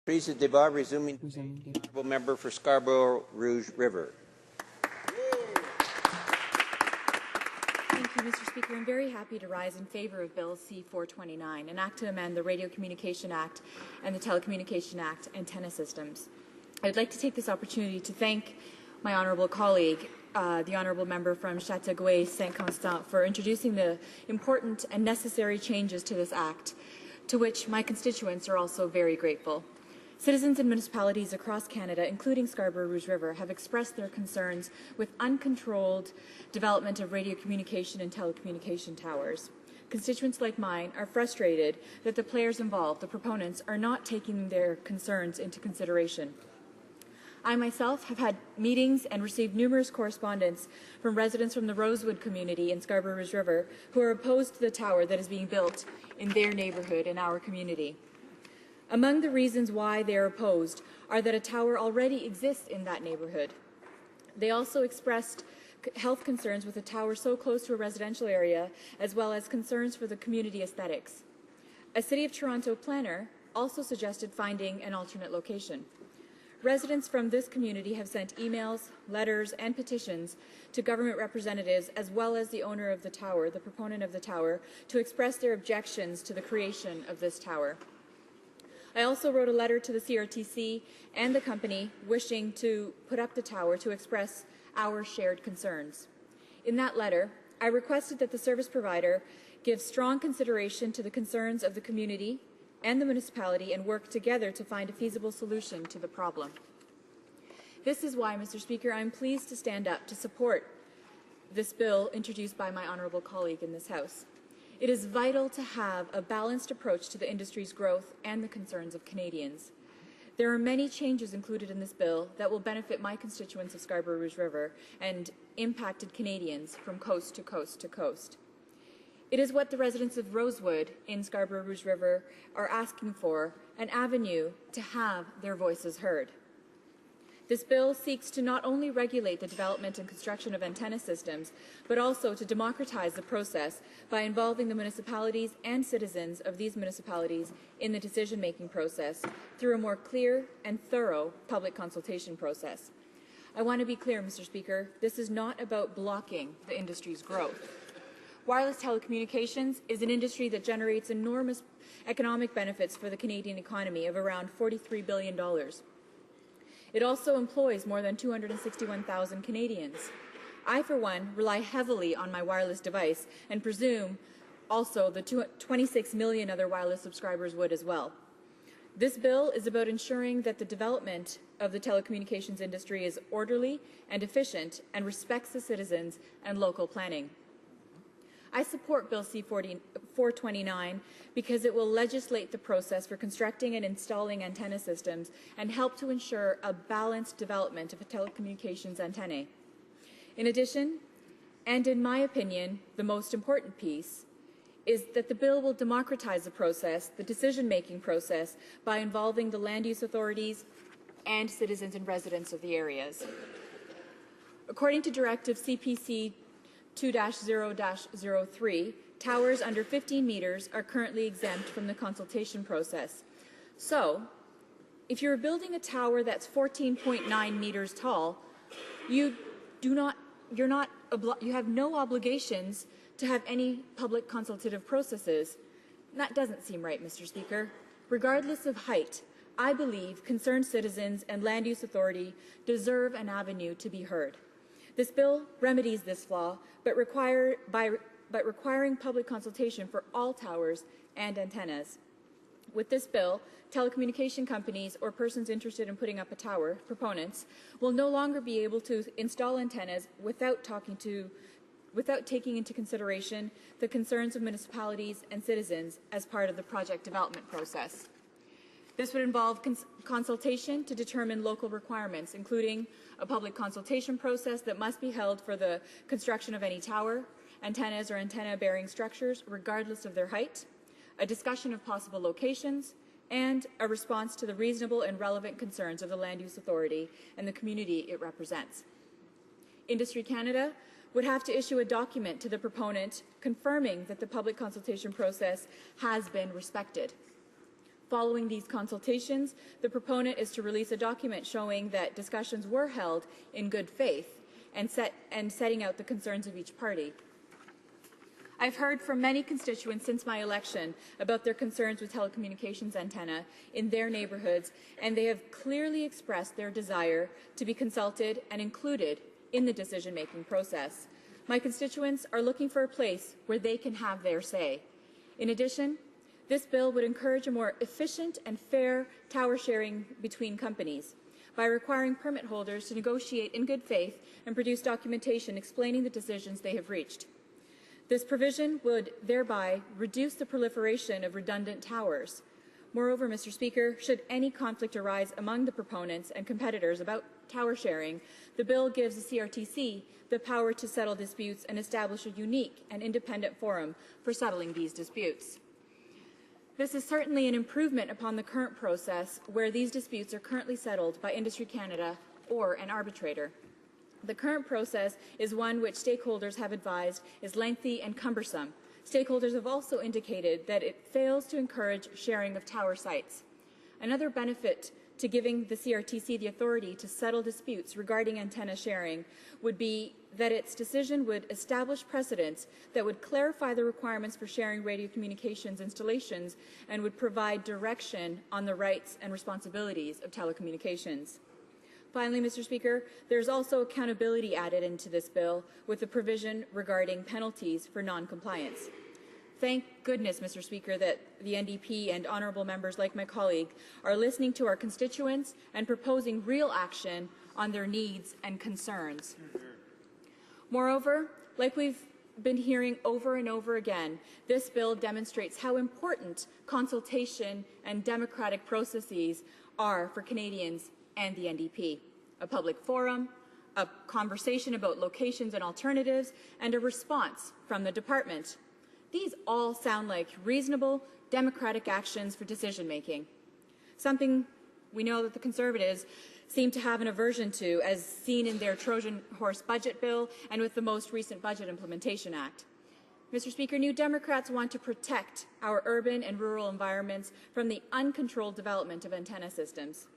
Prise de débat resuming the honourable member for Scarborough Rouge River. Thank you, Mr. Speaker. I'm very happy to rise in favour of Bill C-429, an act to amend the Radiocommunication Act and the Telecommunication Act antenna systems. I would like to take this opportunity to thank my honourable colleague, the honourable member from Chateauguay-Saint-Constant, for introducing the important and necessary changes to this act, to which my constituents are also very grateful. Citizens in municipalities across Canada, including Scarborough Rouge River, have expressed their concerns with uncontrolled development of radiocommunication and telecommunication towers. Constituents like mine are frustrated that the players involved, the proponents, are not taking their concerns into consideration. I myself have had meetings and received numerous correspondence from residents from the Rosewood community in Scarborough Rouge River who are opposed to the tower that is being built in their neighbourhood, in our community. Among the reasons why they are opposed are that a tower already exists in that neighbourhood. They also expressed health concerns with a tower so close to a residential area, as well as concerns for the community aesthetics. A City of Toronto planner also suggested finding an alternate location. Residents from this community have sent emails, letters, and petitions to government representatives, as well as the owner of the tower, the proponent of the tower, to express their objections to the creation of this tower. I also wrote a letter to the CRTC and the company wishing to put up the tower to express our shared concerns. In that letter, I requested that the service provider give strong consideration to the concerns of the community and the municipality and work together to find a feasible solution to the problem. This is why, Mr. Speaker, I'm pleased to stand up to support this bill introduced by my honourable colleague in this House. It is vital to have a balanced approach to the industry's growth and the concerns of Canadians. There are many changes included in this bill that will benefit my constituents of Scarborough Rouge River and impacted Canadians from coast to coast to coast. It is what the residents of Rosewood in Scarborough Rouge River are asking for, an avenue to have their voices heard. This bill seeks to not only regulate the development and construction of antenna systems, but also to democratize the process by involving the municipalities and citizens of these municipalities in the decision-making process through a more clear and thorough public consultation process. I want to be clear, Mr. Speaker, this is not about blocking the industry's growth. Wireless telecommunications is an industry that generates enormous economic benefits for the Canadian economy of around $43 billion. It also employs more than 261,000 Canadians. I, for one, rely heavily on my wireless device and presume also the 26 million other wireless subscribers would as well. This bill is about ensuring that the development of the telecommunications industry is orderly and efficient and respects the citizens and local planning. I support Bill C-429 because it will legislate the process for constructing and installing antenna systems and help to ensure a balanced development of a telecommunications antennae. In addition, and in my opinion, the most important piece, is that the bill will democratize the process, the decision-making process, by involving the land use authorities and citizens and residents of the areas. According to Directive CPC 2-0-03, towers under 15 meters are currently exempt from the consultation process. So, if you're building a tower that's 14.9 meters tall, you have no obligations to have any public consultative processes. That doesn't seem right, Mr. Speaker. Regardless of height, I believe concerned citizens and land use authority deserve an avenue to be heard. This bill remedies this flaw, but requiring public consultation for all towers and antennas. With this bill, telecommunication companies or persons interested in putting up a tower, proponents, will no longer be able to install antennas without taking into consideration the concerns of municipalities and citizens as part of the project development process. This would involve consultation to determine local requirements, including a public consultation process that must be held for the construction of any tower, antennas or antenna-bearing structures, regardless of their height, a discussion of possible locations, and a response to the reasonable and relevant concerns of the Land Use Authority and the community it represents. Industry Canada would have to issue a document to the proponent confirming that the public consultation process has been respected. Following these consultations, the proponent is to release a document showing that discussions were held in good faith and setting out the concerns of each party. I've heard from many constituents since my election about their concerns with telecommunications antenna in their neighbourhoods, and they have clearly expressed their desire to be consulted and included in the decision-making process. My constituents are looking for a place where they can have their say. In addition, this bill would encourage a more efficient and fair tower sharing between companies by requiring permit holders to negotiate in good faith and produce documentation explaining the decisions they have reached. This provision would thereby reduce the proliferation of redundant towers. Moreover, Mr. Speaker, should any conflict arise among the proponents and competitors about tower sharing, the bill gives the CRTC the power to settle disputes and establish a unique and independent forum for settling these disputes. This is certainly an improvement upon the current process where these disputes are currently settled by Industry Canada or an arbitrator. The current process is one which stakeholders have advised is lengthy and cumbersome. Stakeholders have also indicated that it fails to encourage sharing of tower sites. Another benefit to giving the CRTC the authority to settle disputes regarding antenna sharing would be that its decision would establish precedents that would clarify the requirements for sharing radio communications installations and would provide direction on the rights and responsibilities of telecommunications. Finally, Mr. Speaker, there is also accountability added into this bill with the provision regarding penalties for non-compliance. Thank goodness, Mr. Speaker, that the NDP and honourable members like my colleague are listening to our constituents and proposing real action on their needs and concerns. Moreover, like we've been hearing over and over again, this bill demonstrates how important consultation and democratic processes are for Canadians and the NDP. A public forum, a conversation about locations and alternatives, and a response from the department. These all sound like reasonable, democratic actions for decision-making, something we know that the Conservatives seem to have an aversion to, as seen in their Trojan horse budget bill and with the most recent Budget Implementation Act. Mr. Speaker, New Democrats want to protect our urban and rural environments from the uncontrolled development of antenna systems.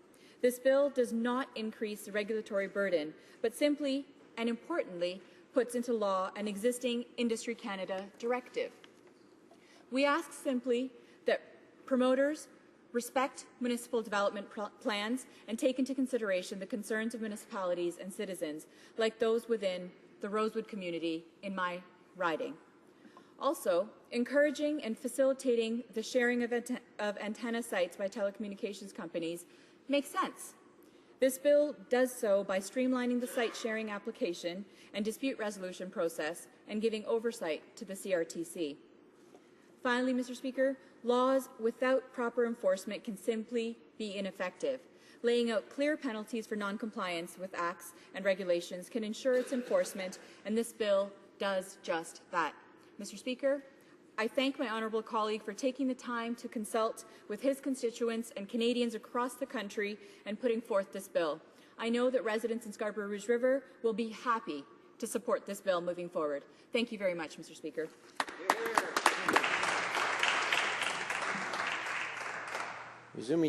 This bill does not increase the regulatory burden, but simply and importantly puts into law an existing Industry Canada directive. We ask simply that promoters respect municipal development plans and take into consideration the concerns of municipalities and citizens, like those within the Rosewood community in my riding. Also, encouraging and facilitating the sharing of antenna sites by telecommunications companies makes sense. This bill does so by streamlining the site sharing application and dispute resolution process and giving oversight to the CRTC. Finally, Mr. Speaker, laws without proper enforcement can simply be ineffective. Laying out clear penalties for non-compliance with acts and regulations can ensure its enforcement, and this bill does just that. Mr. Speaker, I thank my honourable colleague for taking the time to consult with his constituents and Canadians across the country and putting forth this bill. I know that residents in Scarborough Rouge River will be happy to support this bill moving forward. Thank you very much, Mr. Speaker. Resuming